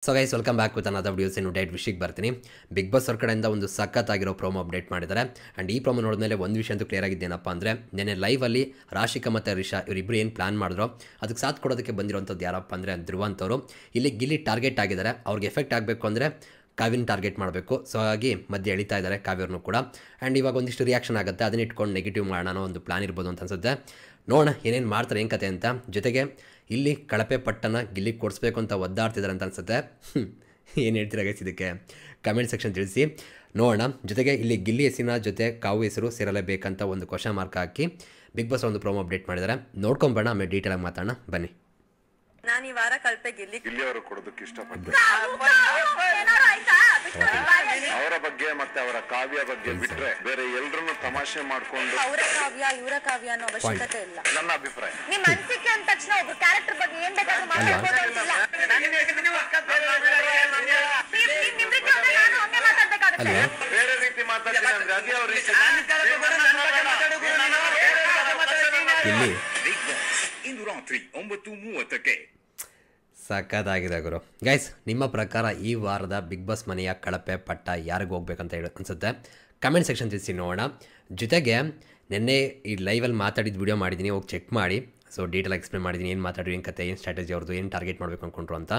So guys welcome back with another videos ಇನ್ನು date ವಿಷಯಕ್ಕೆ ಬರ್ತೀನಿ. ಬಿಗ್ ಬಾಸ್ ಅವ್ರ ಕಡೆಯಿಂದ ಒಂದು ಸಖತ್ತಾಗಿರೋ ಪ್ರೋಮೋ ಅಪ್ಡೇಟ್ ಮಾಡಿದ್ದಾರೆ. ಆ್ಯಂಡ್ ಈ ಪ್ರೋಮೋ ನೋಡಿದ್ಮೇಲೆ ಒಂದು ವಿಷಯ ಅಂತೂ ಕ್ಲಿಯರ್ ಆಗಿದ್ದೇನಪ್ಪ ಅಂದರೆ, ನೆನ್ನೆ ಲೈವಲ್ಲಿ ರಾಶಿಕಾ ಮತ್ತು ರಿಷಾ ಇವರಿಬ್ಬರು ಏನು ಪ್ಲಾನ್ ಮಾಡಿದ್ರು ಅದಕ್ಕೆ ಸಾಥ್ ಕೊಡೋದಕ್ಕೆ ಬಂದಿರೋಂಥದ್ದು ಯಾರಪ್ಪ ಅಂದರೆ ಧ್ರುವಂತವರು. ಇಲ್ಲಿ ಗಿಲ್ಲಿ ಟಾರ್ಗೆಟ್ ಆಗಿದ್ದಾರೆ. ಅವ್ರಿಗೆ ಎಫೆಕ್ಟ್ ಆಗಬೇಕು ಅಂದರೆ ಕಾವ್ಯನ ಟಾರ್ಗೆಟ್ ಮಾಡಬೇಕು. ಸೊ ಹಾಗಾಗಿ ಮಧ್ಯೆ ಎಳಿತಾ ಇದ್ದಾರೆ ಕಾವ್ಯವ್ರನ್ನೂ ಕೂಡ. ಆ್ಯಂಡ್ ಇವಾಗ ಒಂದಿಷ್ಟು ರಿಯಾಕ್ಷನ್ ಆಗುತ್ತೆ, ಅದನ್ನ ಇಟ್ಕೊಂಡು ನೆಗೆಟಿವ್ ಮಾಡೋಣ ಅನ್ನೋ ಒಂದು ಪ್ಲಾನ್ ಇರ್ಬೋದು ಅಂತ ಅನ್ಸುತ್ತೆ. ನೋಡೋಣ ಏನೇನು ಮಾಡ್ತಾರೆ ಏನು ಕತೆ ಅಂತ. ಜೊತೆಗೆ ಇಲ್ಲಿ ಕಳಪೆ ಪಟ್ಟನ ಗಿಲ್ಲಿಗೆ ಕೊಡಿಸ್ಬೇಕು ಅಂತ ಒದ್ದಾಡ್ತಿದ್ದಾರೆ ಅಂತ ಅನ್ಸುತ್ತೆ. ಏನು ಹೇಳ್ತೀರಾ ಗೈಸ್ ಇದಕ್ಕೆ ಕಮೆಂಟ್ ಸೆಕ್ಷನ್ ತಿಳಿಸಿ ನೋಡೋಣ. ಜೊತೆಗೆ ಇಲ್ಲಿ ಗಿಲ್ಲಿ ಹೆಸರಿನ ಜೊತೆ ಕಾವು ಹೆಸರು ಸೇರಲೇಬೇಕಂತ ಒಂದು ಕ್ವಶನ್ ಮಾರ್ಕ್ ಹಾಕಿ ಬಿಗ್ ಬಾಸ್ ಒಂದು ಪ್ರೋಮೋ ಅಪ್ಡೇಟ್ ಮಾಡಿದ್ದಾರೆ. ನೋಡ್ಕೊಂಬೇಡ, ಆಮೇಲೆ ಡೀಟೇಲ್ ಆಗಿ ಮಾತಾಡೋಣ ಬನ್ನಿ. ನಾನು ಈ ವಾರ ಕಳಪೆ ಗಿಲ್ಲಿಯವರು ಕೊಡೋದಕ್ಕೆ ಇಷ್ಟಪಡ್ತಾರೆ. ಅವರ ಬಗ್ಗೆ ಮತ್ತೆ ಅವರ ಕಾವ್ಯ ಬಗ್ಗೆ ಬಿಟ್ರೆ ಬೇರೆ ಎಲ್ರನ್ನು ತಮಾಷೆ ಮಾಡ್ಕೊಂಡು ಅವರ ಕಾವ್ಯ ಇವರ ಕಾವ್ಯ ಅನ್ನೋ ಅವಶ್ಯಕತೆ ಇಲ್ಲ. ನನ್ನ ಅಭಿಪ್ರಾಯ. ನಿಮ್ಮ ಅನಿಸಿಕೆ ಅಂದ ತಕ್ಷಣ ಒಬ್ಬ ಕ್ಯಾರೆಕ್ಟರ್ ಬಗ್ಗೆ ಏನ್ ಬೇಕಾದ್ರೂ ಮಾತಾಡ್ಬೋದು ಅಂತಿಲ್ಲ. ಬೇರೆ ರೀತಿ ಮಾತಾಡ್ತೀನಿ ಅಂದ್ರೆ ಅದೇ ಅವ್ರ ರೀತಿ. ಇಂದು ರಾತ್ರಿ 9:30ಕ್ಕೆ ಸಖತ್ತಾಗಿದೆ ಗುರು. ಗೈಸ್, ನಿಮ್ಮ ಪ್ರಕಾರ ಈ ವಾರದ ಬಿಗ್ ಬಾಸ್ ಮನೆಯ ಕಳಪೆ ಪಟ್ಟ ಯಾರಿಗೆ ಹೋಗ್ಬೇಕಂತ ಹೇಳಿ ಅನಿಸುತ್ತೆ ಕಮೆಂಟ್ ಸೆಕ್ಷನ್ ತಿಳಿಸಿ ನೋಡೋಣ. ಜೊತೆಗೆ ನಿನ್ನೆ ಈ ಲೈವಲ್ಲಿ ಮಾತಾಡಿದ ವಿಡಿಯೋ ಮಾಡಿದ್ದೀನಿ, ಹೋಗಿ ಚೆಕ್ ಮಾಡಿ. ಸೊ ಡೀಟೇಲ್ ಎಕ್ಸ್ಪ್ಲೇನ್ ಮಾಡಿದ್ದೀನಿ, ಏನು ಮಾತಾಡಿ, ಏನು ಕತೆ, ಏನು ಸ್ಟ್ರಾಟಜಿ ಅವ್ರದ್ದು, ಏನು ಟಾರ್ಗೆಟ್ ಮಾಡಬೇಕು ಅಂದ್ಕೊಂಡ್ರು ಅಂತ.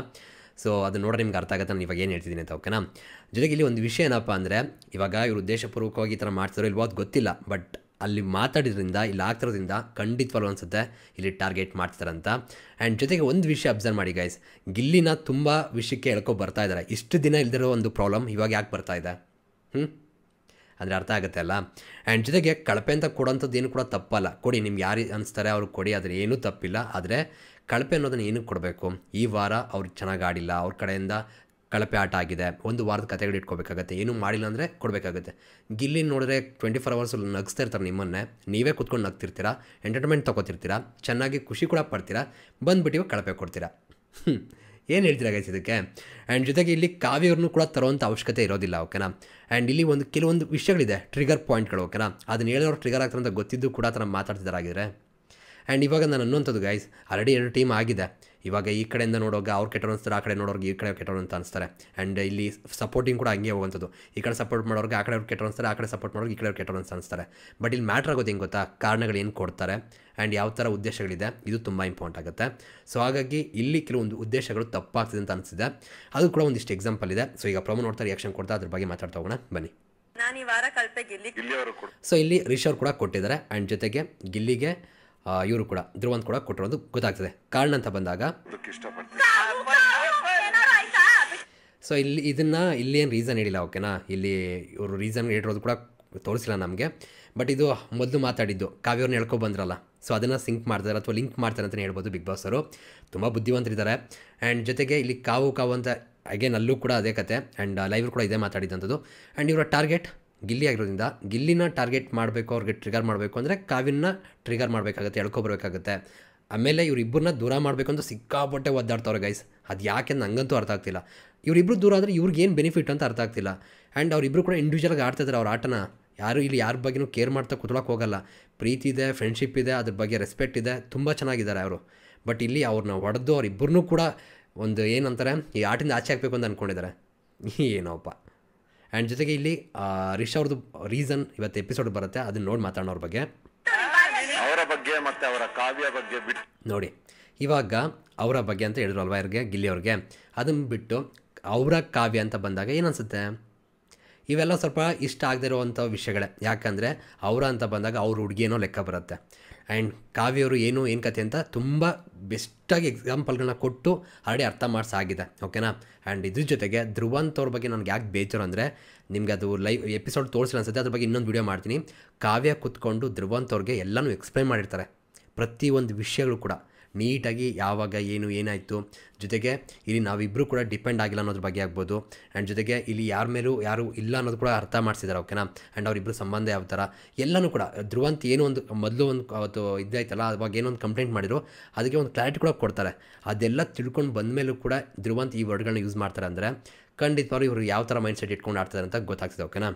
ಸೊ ಅದು ನೋಡ್ರೆ ನಿಮ್ಗೆ ಅರ್ಥ ಆಗುತ್ತೆ ನಾನು ಇವಾಗ ಏನು ಹೇಳ್ತಿದ್ದೀನಿ ಅಂತ, ಓಕೆನಾ. ಜೊತೆಗೆ ಇಲ್ಲಿ ಒಂದು ವಿಷಯ ಏನಪ್ಪ ಅಂದರೆ, ಇವಾಗ ಇವರು ಉದ್ದೇಶಪೂರ್ವಕವಾಗಿ ಈ ಥರ ಮಾಡ್ತಾರೋ ಇಲ್ವೋ ಅದು ಗೊತ್ತಿಲ್ಲ, ಬಟ್ ಅಲ್ಲಿ ಮಾತಾಡಿದ್ರಿಂದ ಇಲ್ಲಿ ಆಗ್ತಿರೋದ್ರಿಂದ ಖಂಡಿತವಾಗ್ಲೂ ಅನಿಸುತ್ತೆ ಇಲ್ಲಿ ಟಾರ್ಗೆಟ್ ಮಾಡ್ತಾರಂತ. ಆ್ಯಂಡ್ ಜೊತೆಗೆ ಒಂದು ವಿಷಯ ಅಬ್ಸರ್ವ್ ಮಾಡಿ ಗೈಸ್, ಗಿಲ್ಲಿನ ತುಂಬ ವಿಷಯಕ್ಕೆ ಎಳ್ಕೊ ಬರ್ತಾ ಇದ್ದಾರೆ. ಇಷ್ಟು ದಿನ ಇಲ್ದಿರೋ ಒಂದು ಪ್ರಾಬ್ಲಮ್ ಇವಾಗ ಯಾಕೆ ಬರ್ತಾ ಇದೆ ಅಂದರೆ ಅರ್ಥ ಆಗುತ್ತೆ ಅಲ್ಲ. ಆ್ಯಂಡ್ ಜೊತೆಗೆ ಕಳಪೆ ಅಂತ ಕೊಡೋಂಥದ್ದು ಏನು ಕೂಡ ತಪ್ಪಲ್ಲ, ಕೊಡಿ, ನಿಮ್ಗೆ ಯಾರು ಅನಿಸ್ತಾರೆ ಅವ್ರಿಗೆ ಕೊಡಿ, ಆದರೆ ಏನೂ ತಪ್ಪಿಲ್ಲ. ಆದರೆ ಕಳಪೆ ಅನ್ನೋದನ್ನು ಏನಕ್ಕೆ ಕೊಡಬೇಕು? ಈ ವಾರ ಅವ್ರು ಚೆನ್ನಾಗಿ ಆಡಿಲ್ಲ, ಅವ್ರ ಕಡೆಯಿಂದ ಕಳಪೆ ಆಟ ಆಗಿದೆ, ಒಂದು ವಾರದ ಕತೆಗಳು ಇಟ್ಕೋಬೇಕಾಗತ್ತೆ, ಏನೂ ಮಾಡಿಲ್ಲ ಅಂದರೆ ಕೊಡಬೇಕಾಗುತ್ತೆ. ಗಿಲ್ಲಿ ನೋಡಿದ್ರೆ 24 hours ನಗಿಸ್ತಾ ಇರ್ತಾರೆ ನಿಮ್ಮನ್ನೇ, ನೀವೇ ಕುತ್ಕೊಂಡು ನಗ್ತಿರ್ತೀರಾ, ಎಂಟರ್ಟೈನ್ಮೆಂಟ್ ತೊಗೋತಿರ್ತೀರಾ, ಚೆನ್ನಾಗಿ ಖುಷಿ ಕೂಡ ಪಡ್ತೀರಾ, ಬಂದುಬಿಟ್ಟು ಕಳಪೆ ಕೊಡ್ತೀರಾ. ಏನು ಹೇಳ್ತೀರಾ ಗೈಸ್ ಇದಕ್ಕೆ? ಆ್ಯಂಡ್ ಜೊತೆಗೆ ಇಲ್ಲಿ ಕಾವ್ಯವ್ರನ್ನೂ ಕೂಡ ತರೋವಂಥ ಅವಶ್ಯಕತೆ ಇರೋದಿಲ್ಲ, ಓಕೆನಾ. ಆ್ಯಂಡ್ ಇಲ್ಲಿ ಕೆಲವೊಂದು ವಿಷಯಗಳಿದೆ, ಟ್ರಿಗರ್ ಪಾಯಿಂಟ್ಗಳು, ಓಕೆನಾ. ಅದನ್ನ ಹೇಳಿದವ್ರು ಟ್ರಿಗರ್ ಆಗ್ತಾರೆ ಅಂತ ಗೊತ್ತಿದ್ದು ಕೂಡ ಆ ಥರ ಮಾತಾಡ್ತಿದ್ದಾರಾಗಿದ್ರೆ. ಆ್ಯಂಡ್ ಇವಾಗ ನಾನು ಅನ್ನುವಂಥದ್ದು ಗೈಸ್, ಆಲ್ರೆಡಿ 2 ಟೀಮ್ ಆಗಿದೆ. ಇವಾಗ ಈ ಕಡೆಯಿಂದ ನೋಡೋವಾಗ ಅವ್ರು ಕೆಟ್ಟವ್ರು ಅನಿಸ್ತಾರೆ, ಆ ಕಡೆ ನೋಡೋರ್ಗೆ ಈ ಕಡೆ ಕೆಟ್ಟವ್ರು ಅಂತ ಅನಿಸ್ತಾರೆ. ಆ್ಯಂಡ್ ಇಲ್ಲಿ ಸಪೋರ್ಟಿಂಗ್ ಕೂಡ ಹಂಗೆ ಹೋಗುವಂಥದ್ದು, ಈ ಕಡೆ ಸಪೋರ್ಟ್ ಮಾಡೋರಿಗೆ ಆ ಕಡೆ ಅವ್ರು ಕೆಟ್ಟವ್ರು ಅನಿಸ್ತಾರೆ, ಆ ಕಡೆ ಸಪೋರ್ಟ್ ಮಾಡೋರಿಗೆ ಈ ಕಡೆ ಅವ್ರು ಕೆಟ್ಟವ್ರು ಅಂತ ಅನಿಸ್ತಾರೆ. ಬಟ್ ಇಲ್ಲಿ ಮ್ಯಾಟ್ರ್ ಆಗೋದು ಹೆಂಗೆ ಗೊತ್ತಾ, ಕಾರಣಗಳು ಏನು ಕೊಡ್ತಾರೆ ಆ್ಯಂಡ್ ಯಾವ ಥರ ಉದ್ದೇಶಗಳಿದೆ, ಇದು ತುಂಬ ಇಂಪಾರ್ಟೆಂಟ್ ಆಗುತ್ತೆ. ಸೊ ಹಾಗಾಗಿ ಇಲ್ಲಿ ಕೆಲವೊಂದು ಉದ್ದೇಶಗಳು ತಪ್ಪಾಗ್ತಿದೆ ಅಂತ ಅನಿಸಿದೆ, ಅದು ಕೂಡ ಒಂದಿಷ್ಟು ಎಕ್ಸಾಂಪಲ್ ಇದೆ. ಸೊ ಈಗ ಪ್ರೊಮೋ ನೋಡ್ತಾ ರಿಯಾಕ್ಷನ್ ಕೊಡ್ತಾ ಅದ್ರ ಬಗ್ಗೆ ಮಾತಾಡ್ತಾ ಹೋಗೋಣ ಬನ್ನಿ. ನಾನು ಈ ವಾರ ಕಳಪೆ ಗಿಲ್ಲಿಯವರು ಕೊಡು. ಸೊ ಇಲ್ಲಿ ರಿಷಾ ಕೂಡ ಕೊಟ್ಟಿದ್ದಾರೆ. ಆ್ಯಂಡ್ ಜೊತೆಗೆ ಗಿಲ್ಲಿಗೆ ಇವರು ಕೂಡ ಧ್ರುವಂತ್ ಕೂಡ ಕೊಟ್ಟಿರೋದು ಗೊತ್ತಾಗ್ತದೆ. ಕಾರಣ ಅಂತ ಬಂದಾಗ ಇಷ್ಟಪಡ್ತೀನಿ. ಸೊ ಇಲ್ಲಿ ಏನು ರೀಸನ್ ಹೇಳಿಲ್ಲ, ಓಕೆನಾ. ಇಲ್ಲಿ ಇವರು ರೀಸನ್ ಹೇಳಿರೋದು ಕೂಡ ತೋರಿಸಿಲ್ಲ ನಮಗೆ. ಬಟ್ ಇದು ಮೊದಲು ಮಾತಾಡಿದ್ದು ಕಾವ್ಯವ್ರನ್ನ ಹೇಳ್ಕೊಬಂದ್ರಲ್ಲ, ಸೊ ಅದನ್ನು ಸಿಂಕ್ ಮಾಡ್ತಾರೆ ಅಥವಾ ಲಿಂಕ್ ಮಾಡ್ತಾರೆ ಅಂತಲೇ ಹೇಳ್ಬೋದು. ಬಿಗ್ ಬಾಸ್ ಅವರು ತುಂಬ ಬುದ್ಧಿವಂತರಿದ್ದಾರೆ. ಆ್ಯಂಡ್ ಜೊತೆಗೆ ಇಲ್ಲಿ ಕಾವು ಅಂತ ಅಗೇನ್ ಅಲ್ಲೂ ಕೂಡ ಅದೇ ಕತೆ. ಆ್ಯಂಡ್ ಲೈವ್ ಕೂಡ ಇದೇ ಮಾತಾಡಿದಂಥದ್ದು. ಆ್ಯಂಡ್ ಇವರ ಟಾರ್ಗೆಟ್ ಗಿಲ್ಲಿ ಆಗಿರೋದ್ರಿಂದ ಗಿಲ್ಲಿನ ಟಾರ್ಗೆಟ್ ಮಾಡಬೇಕು, ಅವ್ರಿಗೆ ಟ್ರಿಗರ್ ಮಾಡಬೇಕು ಅಂದರೆ ಕಾವ್ಯನ ಟ್ರಿಗರ್ ಮಾಡಬೇಕಾಗುತ್ತೆ, ಎಳ್ಕೊಬರ್ಬೇಕಾಗುತ್ತೆ. ಆಮೇಲೆ ಇವರಿಬ್ಬರನ್ನ ದೂರ ಮಾಡಬೇಕು ಅಂತ ಸಿಕ್ಕಾಪಟ್ಟೆ ಒದ್ದಾಡ್ತವ್ರೆ ಗೈಸ್. ಅದು ಯಾಕೆ ನನಗಂತೂ ಅರ್ಥ ಆಗ್ತಿಲ್ಲ. ಇವರಿಬ್ಬರು ದೂರ ಆದರೆ ಇವ್ರಿಗೆ ಏನು ಬೆನಿಫಿಟ್ ಅಂತ ಅರ್ಥ ಆಗ್ತಿಲ್ಲ. ಆ್ಯಂಡ್ ಅವರಿಬ್ಬರು ಕೂಡ ಇಂಡಿವಿಜುವಲಾಗಿ ಆಡ್ತಿದ್ದಾರೆ ಅವ್ರ ಆಟನ. ಇಲ್ಲಿ ಯಾರ ಬಗ್ಗೆನೂ ಕೇರ್ ಮಾಡ್ತಾ ಕುತ್ಕೊಳ್ಳೋಕೆ ಹೋಗಲ್ಲ. ಪ್ರೀತಿ ಇದೆ, ಫ್ರೆಂಡ್ಶಿಪ್ ಇದೆ, ಅದ್ರ ಬಗ್ಗೆ ರೆಸ್ಪೆಕ್ಟ್ ಇದೆ, ತುಂಬ ಚೆನ್ನಾಗಿದ್ದಾರೆ ಅವರು. ಬಟ್ ಇಲ್ಲಿ ಅವ್ರನ್ನ ಹೊಡೆದು ಅವರಿಬ್ಬರನ್ನೂ ಕೂಡ ಒಂದು ಏನಂತಾರೆ ಈ ಆಟಿಂದ ಆಚೆ ಹಾಕಬೇಕು ಅಂತ ಅಂದ್ಕೊಂಡಿದ್ದಾರೆ. ಏನೋಪ್ಪ. ಆ್ಯಂಡ್ ಜೊತೆಗೆ ಇಲ್ಲಿ ರಿಷಾ ಅವ್ರದ್ದು ರೀಸನ್ ಇವತ್ತು ಎಪಿಸೋಡ್ ಬರುತ್ತೆ, ಅದನ್ನ ನೋಡಿ ಮಾತಾಡೋಣ ಅವ್ರ ಬಗ್ಗೆ. ಅವರ ಬಗ್ಗೆ ಮತ್ತೆ ಅವರ ಕಾವ್ಯ ಬಗ್ಗೆ ಬಿಟ್ಟು ನೋಡಿ, ಇವಾಗ ಅವರ ಬಗ್ಗೆ ಅಂತ ಹೇಳಿದ್ರು ಅಲ್ವಾ ಇವ್ರಿಗೆ, ಗಿಲ್ಲಿ ಅವ್ರಿಗೆ. ಅದನ್ನು ಬಿಟ್ಟು ಅವರ ಕಾವ್ಯ ಅಂತ ಬಂದಾಗ ಏನನ್ಸುತ್ತೆ, ಇವೆಲ್ಲ ಸ್ವಲ್ಪ ಇಷ್ಟ ಆಗದೆ ಇರೋವಂಥ ವಿಷಯಗಳೇ. ಯಾಕಂದರೆ ಅವರ ಅಂತ ಬಂದಾಗ ಅವ್ರ ಹುಡುಗಿಯೇನೋ ಲೆಕ್ಕ ಬರುತ್ತೆ. ಆ್ಯಂಡ್ ಕಾವ್ಯವರು ಏನು ಕತೆ ಅಂತ ತುಂಬ ಬೆಸ್ಟಾಗಿ ಎಕ್ಸಾಂಪಲ್ಗಳನ್ನ ಕೊಟ್ಟು ಆಲ್ರೆಡಿ ಅರ್ಥ ಮಾಡಿಸಾಗಿದೆ, ಓಕೆನಾ. ಆ್ಯಂಡ್ ಇದ್ರ ಜೊತೆಗೆ ಧ್ರುವಂತ್ ಅವ್ರ ಬಗ್ಗೆ ನನಗೆ ಯಾಕೆ ಬೇಜಾರು ಅಂದರೆ, ನಿಮಗೆ ಅದು ಲೈವ್ ಎಪಿಸೋಡ್ ತೋರಿಸಿಲ್ಲ ಅನ್ಸುತ್ತೆ, ಅದ್ರ ಬಗ್ಗೆ ಇನ್ನೊಂದು ವೀಡಿಯೋ ಮಾಡ್ತೀನಿ. ಕಾವ್ಯ ಕೂತ್ಕೊಂಡು ಧ್ರುವಂತ್ ಅವ್ರಿಗೆ ಎಲ್ಲನೂ ಎಕ್ಸ್ಪ್ಲೈನ್ ಮಾಡಿರ್ತಾರೆ, ಪ್ರತಿಯೊಂದು ವಿಷಯಗಳು ಕೂಡ ನೀಟಾಗಿ, ಯಾವಾಗ ಏನಾಯಿತು. ಜೊತೆಗೆ ಇಲ್ಲಿ ನಾವಿಬ್ಬರು ಕೂಡ ಡಿಪೆಂಡ್ ಆಗಿಲ್ಲ ಅನ್ನೋದ್ರ ಬಗ್ಗೆ ಆಗ್ಬೋದು. ಆ್ಯಂಡ್ ಜೊತೆಗೆ ಇಲ್ಲಿ ಯಾರ ಮೇಲೂ ಯಾರು ಇಲ್ಲ ಅನ್ನೋದು ಕೂಡ ಅರ್ಥ ಮಾಡಿಸಿದ್ದಾರೆ, ಓಕೆನಾ. ಆ್ಯಂಡ್ ಅವರಿಬ್ಬರು ಸಂಬಂಧ ಯಾವ ಥರ ಎಲ್ಲನೂ ಕೂಡ ಧ್ರುವಂತ್ ಏನೋ ಒಂದು ಮೊದಲು ಒಂದು ಅವತ್ತು ಇದಾಯ್ತಲ್ಲ, ಅವಾಗ ಏನೊಂದು ಕಂಪ್ಲೇಂಟ್ ಮಾಡಿದ್ರು, ಅದಕ್ಕೆ ಒಂದು ಕ್ಲಾರಿಟಿ ಕೂಡ ಕೊಡ್ತಾರೆ. ಅದೆಲ್ಲ ತಿಳ್ಕೊಂಡು ಬಂದಮೇಲೂ ಕೂಡ ಧ್ರುವಂತ್ ಈ ವರ್ಡ್ಗಳನ್ನ ಯೂಸ್ ಮಾಡ್ತಾರೆ ಅಂದರೆ ಖಂಡಿತವಾಗ್ಲೂ ಇವರು ಯಾವ ಥರ ಮೈಂಡ್ ಸೆಟ್ ಇಟ್ಕೊಂಡು ಆಡ್ತಾರೆ ಅಂತ ಗೊತ್ತಾಗ್ತದೆ, ಓಕೆನಾ.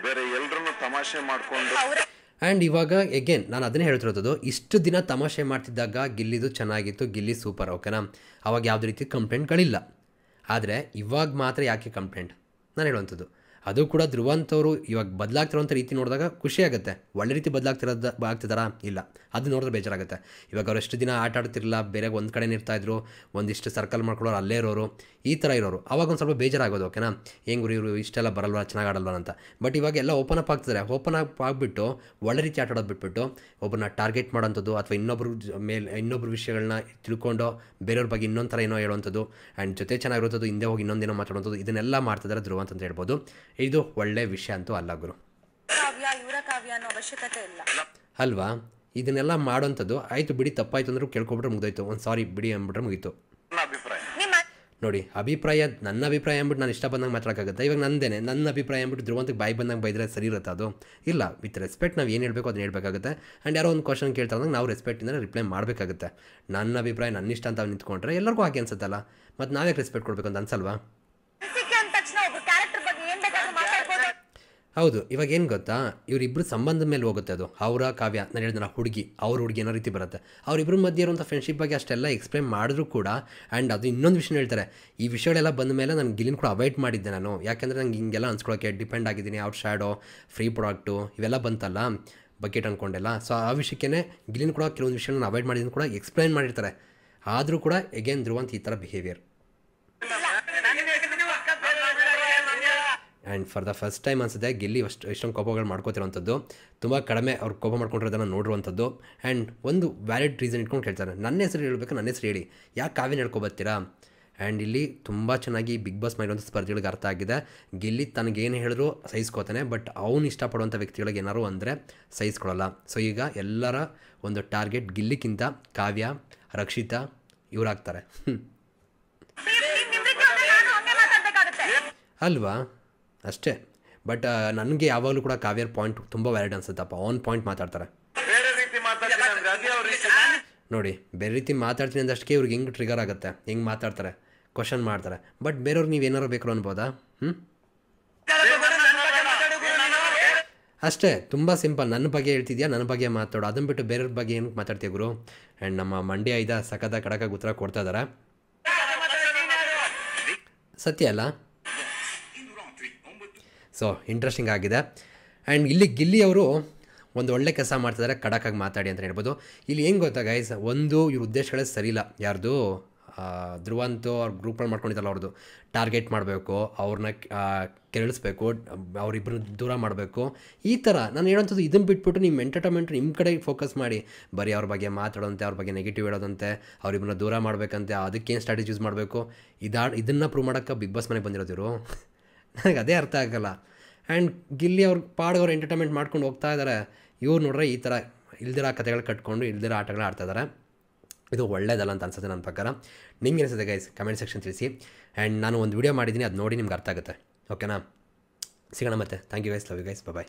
ಬೇರೆ ಎಲ್ರನ್ನು ತಮಾಷೆ ಮಾಡ್ಕೊಂಡು ಆ್ಯಂಡ್ ಇವಾಗ ಎಗೇನ್ ನಾನು ಅದನ್ನೇ ಹೇಳ್ತಿರೋದು, ಇಷ್ಟು ದಿನ ತಮಾಷೆ ಮಾಡ್ತಿದ್ದಾಗ ಗಿಲ್ಲಿದು ಚೆನ್ನಾಗಿತ್ತು, ಗಿಲ್ಲಿ ಸೂಪರ್, ಓಕೆನಾ. ಅವಾಗ ಯಾವುದೇ ರೀತಿ ಕಂಪ್ಲೇಂಟ್ಗಳಿಲ್ಲ. ಆದರೆ ಇವಾಗ ಮಾತ್ರ ಯಾಕೆ ಕಂಪ್ಲೇಂಟ್ ನಾನು ಹೇಳುವಂಥದ್ದು. ಅದು ಕೂಡ ಧ್ರುವಂತವರು ಇವಾಗ ಬದಲಾಗ್ತಿರೋಂಥ ರೀತಿ ನೋಡಿದಾಗ ಖುಷಿ ಆಗುತ್ತೆ. ಒಳ್ಳೆ ರೀತಿ ಆಗ್ತಿದ್ದಾರಾ? ಇಲ್ಲ, ಅದು ನೋಡಿದ್ರೆ ಬೇಜಾರಾಗುತ್ತೆ. ಇವಾಗ ಅವ್ರು ಎಷ್ಟು ದಿನ ಆಟ ಆಡ್ತಿರಲಿಲ್ಲ, ಬೇರೆ ಒಂದು ಕಡೆ ಇರ್ತಾಯಿದ್ರು, ಒಂದಿಷ್ಟು ಸರ್ಕಲ್ ಮಾಡ್ಕೊಳ್ಳೋರು ಅಲ್ಲೇ ಇರೋರು, ಈ ಥರ ಇರೋರು, ಅವಾಗ ಒಂದು ಸ್ವಲ್ಪ ಬೇಜಾರಾಗೋದು. ಓಕೆನಾ, ಹೆಂಗೆ ಇವರು ಇಷ್ಟೆಲ್ಲ ಬರಲ್ವ, ಚೆನ್ನಾಗಿ ಆಡಲ್ವ ಅಂತ. ಬಟ್ ಇವಾಗ ಎಲ್ಲ ಓಪನ್ ಅಪ್ ಆಗ್ತಿದ್ದಾರೆ. ಓಪನ್ ಅಪ್ ಆಗಿಬಿಟ್ಟು ಒಳ್ಳೆ ರೀತಿ ಆಟ ಆಡೋದು ಬಿಟ್ಬಿಟ್ಟು ಒಬ್ಬರನ್ನ ಟಾರ್ಗೆಟ್ ಮಾಡೋಂಥದ್ದು ಅಥವಾ ಇನ್ನೊಬ್ರ ವಿಷಯಗಳನ್ನ ತಿಳ್ಕೊಂಡು ಬೇರೆಯವ್ರ ಬಗ್ಗೆ ಇನ್ನೊಂದು ಥರ ಏನೋ ಹೇಳುವಂಥದ್ದು ಆ್ಯಂಡ್ ಜೊತೆ ಚೆನ್ನಾಗಿರೋದು ಹಿಂದೆ ಹೋಗಿ ಇನ್ನೊಂದೇನೋ ಮಾತಾಡುವಂಥದ್ದು, ಇದನ್ನೆಲ್ಲ ಮಾಡ್ತಿದ್ದಾರೆ ಧ್ರುವಂತ ಅಂತ ಹೇಳ್ಬೋದು. ಇದು ಒಳ್ಳೆ ವಿಷಯ ಅಂತೂ ಅಲ್ಲ ಗುರು, ಕಾವ್ಯ ಅನ್ನೋ ಅವಶ್ಯಕತೆ ಇಲ್ಲ ಅಲ್ವಾ? ಇದನ್ನೆಲ್ಲ ಮಾಡೋಂಥದ್ದು ಆಯಿತು ಬಿಡಿ, ತಪ್ಪಾಯಿತು ಅಂದರೂ ಕೇಳ್ಕೊಬಿಟ್ರೆ ಮುಗಿದೋಯ್ತು, ಒಂದು ಸಾರಿ ಬಿಡಿ ಅಂದ್ಬಿಟ್ರೆ ಮುಗೀತು. ನೋಡಿ, ನನ್ನ ಅಭಿಪ್ರಾಯ ಅಂದ್ಬಿಟ್ಟು ನಾನು ಇಷ್ಟ ಬಂದಂಗೆ ಮಾತಾಡೋಕ್ಕಾಗುತ್ತೆ. ಇವಾಗ ನನ್ನ ಅಭಿಪ್ರಾಯ ಅಂದ್ಬಿಟ್ಟು ಧ್ರುವಂತಕ್ಕೆ ಬಾಯಿ ಬಂದಂಗೆ ಬೈದರೆ ಸರಿ ಇರುತ್ತೆ ಅದು? ಇಲ್ಲ, ವಿತ್ ರೆಸ್ಪೆಕ್ಟ್ ನಾವು ಏನು ಹೇಳಬೇಕು ಅದನ್ನ ಹೇಳ್ಬೇಕಾಗುತ್ತೆ. ಆ್ಯಂಡ್ ಯಾರೋ ಒಂದು ಕ್ವಶನ್ ಕೇಳ್ತಾರೆ ನಾವು ರೆಸ್ಪೆಕ್ಟಿಂದ ರಿಪ್ಲೈ ಮಾಡಬೇಕಾಗುತ್ತೆ. ನನ್ನ ಅಭಿಪ್ರಾಯ ನನ್ನ ಇಷ್ಟ ಅಂತ ನಿಂತ್ಕೊಂಡ್ರೆ ಎಲ್ಲರಿಗೂ ಹಾಗೆ ಅನ್ಸುತ್ತಲ್ಲ, ಮತ್ತು ನಾವೇ ರೆಸ್ಪೆಕ್ಟ್ ಕೊಡಬೇಕು ಅಂತ ಅನ್ಸಲ್ವಾ? ಹೌದು, ಇವಾಗ ಏನು ಗೊತ್ತಾ, ಇವರಿಬ್ಬರು ಸಂಬಂಧದ ಮೇಲೆ ಹೋಗುತ್ತೆ ಅದು. ಅವರ ಕಾವ್ಯ, ನಾನು ಹೇಳಿದ್ನಲ್ಲ ಹುಡುಗಿ, ಅವ್ರ ಹುಡುಗಿ ಅನ್ನೋ ರೀತಿ ಬರುತ್ತೆ. ಅವರಿಬ್ಬರ ಮಧ್ಯೆ ಇರುವಂಥ ಫ್ರೆಂಡ್ಶಿಪ್ ಬಗ್ಗೆ ಅಷ್ಟೆಲ್ಲ ಎಕ್ಸ್ಪ್ಲೇನ್ ಮಾಡಿದ್ರು ಕೂಡ, ಆ್ಯಂಡ್ ಅದು ಇನ್ನೊಂದು ವಿಷಯ ಹೇಳ್ತಾರೆ, ಈ ವಿಷಯಗಳೆಲ್ಲ ಬಂದ ಮೇಲೆ ನಾನು ಗಿಲ್ಲಿನ ಕೂಡ ಅವಾಯ್ಡ್ ಮಾಡಿದ್ದೆ ನಾನು. ಯಾಕೆಂದರೆ ನಂಗೆ ಹಿಂಗೆಲ್ಲ ಅನ್ಸ್ಕೊಳ್ಳೋಕ್ಕೆ ಡಿಪೆಂಡ್ ಆಗಿದ್ದೀನಿ, ಔಟ್ ಶ್ಯಾಡೋ, ಫ್ರೀ ಪ್ರಾಡಕ್ಟು ಇವೆಲ್ಲ ಬಂತಲ್ಲ, ಬಕೆಟ್ ಅಂದ್ಕೊಂಡೆಲ್ಲ. ಸೊ ಆ ವಿಷಯಕ್ಕೇ ಗಿಲ್ಲಿನ ಕೂಡ ಕೆಲವೊಂದು ವಿಷಯಗಳನ್ನ ಅವಾಯ್ಡ್ ಮಾಡಿದ್ದೀನಿ ಕೂಡ ಎಕ್ಸ್ಪ್ಲೈನ್ ಮಾಡಿರ್ತಾರೆ. ಆದರೂ ಕೂಡ ಎಗೇನ್ ಧ್ರುವಂತ್ ಈ ಥರ behaviour. And for the first time ಅನಿಸುತ್ತೆ ಗಿಲ್ಲಿ ಎಷ್ಟೊಂದು ಕೋಪಗಳು ಮಾಡ್ಕೋತಿರೋವಂಥದ್ದು, ತುಂಬ ಕಡಿಮೆ ಅವ್ರು ಕೋಪ ಮಾಡ್ಕೊಂಡಿರೋದನ್ನು ನೋಡಿರುವಂಥದ್ದು. ಆ್ಯಂಡ್ ಒಂದು ವ್ಯಾಲಿಡ್ ರೀಸನ್ ಇಟ್ಕೊಂಡು ಕೇಳ್ತಾರೆ, ನನ್ನ ಹೆಸರು ಹೇಳಬೇಕು, ನನ್ನ ಹೆಸರು ಹೇಳಿ, ಯಾಕೆ ಕಾವ್ಯನ ಹೇಳ್ಕೊಬತ್ತೀರಾ? ಆ್ಯಂಡ್ ಇಲ್ಲಿ ತುಂಬ ಚೆನ್ನಾಗಿ ಬಿಗ್ ಬಾಸ್ ಮಾಡಿರುವಂಥ ಸ್ಪರ್ಧಿಗಳಿಗೆ ಅರ್ಥ ಆಗಿದೆ, ಗಿಲ್ಲಿ ತನಗೇನು ಹೇಳಿದ್ರು ಸಹಿಸ್ಕೋತಾನೆ, ಬಟ್ ಅವನು ಇಷ್ಟಪಡುವಂಥ ವ್ಯಕ್ತಿಗಳಿಗೆ ಏನಾರು ಅಂದರೆ ಸಹಿಸ್ಕೊಳ್ಳಲ್ಲ. ಸೊ ಈಗ ಎಲ್ಲರ ಒಂದು ಟಾರ್ಗೆಟ್ ಗಿಲ್ಲಿಗಿಂತ ಕಾವ್ಯ, ರಕ್ಷಿತಾ ಇವರಾಗ್ತಾರೆ ಅಲ್ವಾ? ಅಷ್ಟೇ. ಬಟ್ ನನಗೆ ಯಾವಾಗಲೂ ಕೂಡ ಕಾವ್ಯರ ಪಾಯಿಂಟ್ ತುಂಬ ವ್ಯಾಲಿಡ್ ಅನ್ಸುತ್ತಪ್ಪ. ಆನ್ ಪಾಯಿಂಟ್ ಮಾತಾಡ್ತಾರೆ. ನೋಡಿ, ಬೇರೆ ರೀತಿ ಮಾತಾಡ್ತೀನಿ ಅಂದಷ್ಟಕ್ಕೆ ಇವ್ರಿಗೆ ಹೆಂಗೆ ಟ್ರಿಗರ್ ಆಗುತ್ತೆ, ಹೆಂಗೆ ಮಾತಾಡ್ತಾರೆ, ಕ್ವಶನ್ ಮಾಡ್ತಾರೆ. ಬಟ್ ಬೇರೆಯವ್ರಿಗೆ ನೀವು ಏನಾರು ಬೇಕಾರು ಅನ್ಬೋದಾ? ಅಷ್ಟೇ, ತುಂಬ ಸಿಂಪಲ್. ನನ್ನ ಬಗ್ಗೆ ಹೇಳ್ತಿದ್ಯಾ, ನನ್ನ ಬಗ್ಗೆ ಮಾತಾಡೋ, ಅದನ್ನು ಬಿಟ್ಟು ಬೇರೆಯವ್ರ ಬಗ್ಗೆ ಏನಕ್ಕೆ ಮಾತಾಡ್ತೀಯ ಗುರು? ಆ್ಯಂಡ್ ನಮ್ಮ ಮಂಡ್ಯ ಸಖತ ಕಡಕಾಗಿ ಉತ್ತರ ಕೊಡ್ತಾ ಇದ್ದಾರೆ. ಸತ್ಯ ಅಲ್ಲ? ಸೊ ಇಂಟ್ರೆಸ್ಟಿಂಗ್ ಆಗಿದೆ. ಆ್ಯಂಡ್ ಇಲ್ಲಿ ಗಿಲ್ಲಿ ಅವರು ಒಂದು ಒಳ್ಳೆ ಕೆಲಸ ಮಾಡ್ತಿದ್ದಾರೆ, ಖಡಕ್ಕಾಗಿ ಮಾತಾಡಿ ಅಂತ ಹೇಳ್ಬೋದು. ಇಲ್ಲಿ ಏನು ಗೊತ್ತಾ ಗೈಸ್, ಒಂದು ಇವ್ರ ಉದ್ದೇಶಗಳೇ ಸರಿ ಇಲ್ಲ. ಯಾರ್ದು ಧ್ರುವಂತು ಅವ್ರ ಗ್ರೂಪಲ್ಲಿ ಮಾಡ್ಕೊಂಡಿದ್ದಲ್ಲ, ಅವ್ರದ್ದು ಟಾರ್ಗೆಟ್ ಮಾಡಬೇಕು, ಅವ್ರನ್ನ ಕೆರಳಿಸ್ಬೇಕು, ಅವರಿಬ್ಬರು ದೂರ ಮಾಡಬೇಕು, ಈ ಥರ ನಾನು ಹೇಳೋಂಥದ್ದು. ಇದನ್ನು ಬಿಟ್ಬಿಟ್ಟು ನಿಮ್ಮ ಎಂಟರ್ಟೈನ್ಮೆಂಟ್ ನಿಮ್ಮ ಕಡೆ ಫೋಕಸ್ ಮಾಡಿ, ಬರೀ ಅವ್ರ ಬಗ್ಗೆ ಮಾತಾಡೋಂತೆ, ಅವ್ರ ಬಗ್ಗೆ ನೆಗೆಟಿವ್ ಹೇಳೋದಂತೆ, ಅವ್ರಿಬ್ಬರನ್ನ ದೂರ ಮಾಡಬೇಕಂತೆ, ಅದಕ್ಕೇನು ಸ್ಟ್ರಾಟಜಿ ಯೂಸ್ ಮಾಡಬೇಕು, ಇದನ್ನು ಪ್ರೂವ್ ಮಾಡೋಕ್ಕೆ ಬಿಗ್ ಬಾಸ್ ಮನೆಗೆ ಬಂದಿರೋದು ಇವರು. ನನಗೆ ಅದೇ ಅರ್ಥ ಆಗಲ್ಲ. ಆ್ಯಂಡ್ ಗಿಲ್ಲಿ ಅವ್ರ ಪಾಡ್ಗವ್ರು ಎಂಟರ್ಟೈನ್ಮೆಂಟ್ ಮಾಡ್ಕೊಂಡು ಹೋಗ್ತಾ ಇದ್ದಾರೆ. ಇವ್ರು ನೋಡ್ರೆ ಈ ಥರ ಇಲ್ದಿರೋ ಕಥೆಗಳು ಕಟ್ಕೊಂಡು ಇಲ್ದಿರೋ ಆಟಗಳು ಆಡ್ತಾ ಇದ್ದಾರೆ. ಇದು ಒಳ್ಳೇದಲ್ಲ ಅಂತ ಅನ್ಸುತ್ತೆ ನನ್ನ ಪ್ರಕಾರ. ನಿಮ್ಗೆ ಅನಿಸುತ್ತೆ ಗೈಸ್? ಕಮೆಂಟ್ ಸೆಕ್ಷನ್ ತಿಳಿಸಿ. ಆ್ಯಂಡ್ ನಾನು ಒಂದು ವೀಡಿಯೋ ಮಾಡಿದ್ದೀನಿ, ಅದು ನೋಡಿ ನಿಮ್ಗೆ ಅರ್ಥ ಆಗುತ್ತೆ. ಓಕೆನಾ? ಸಿಗೋಣ ಮತ್ತೆ. Thank you guys, love you guys, bye.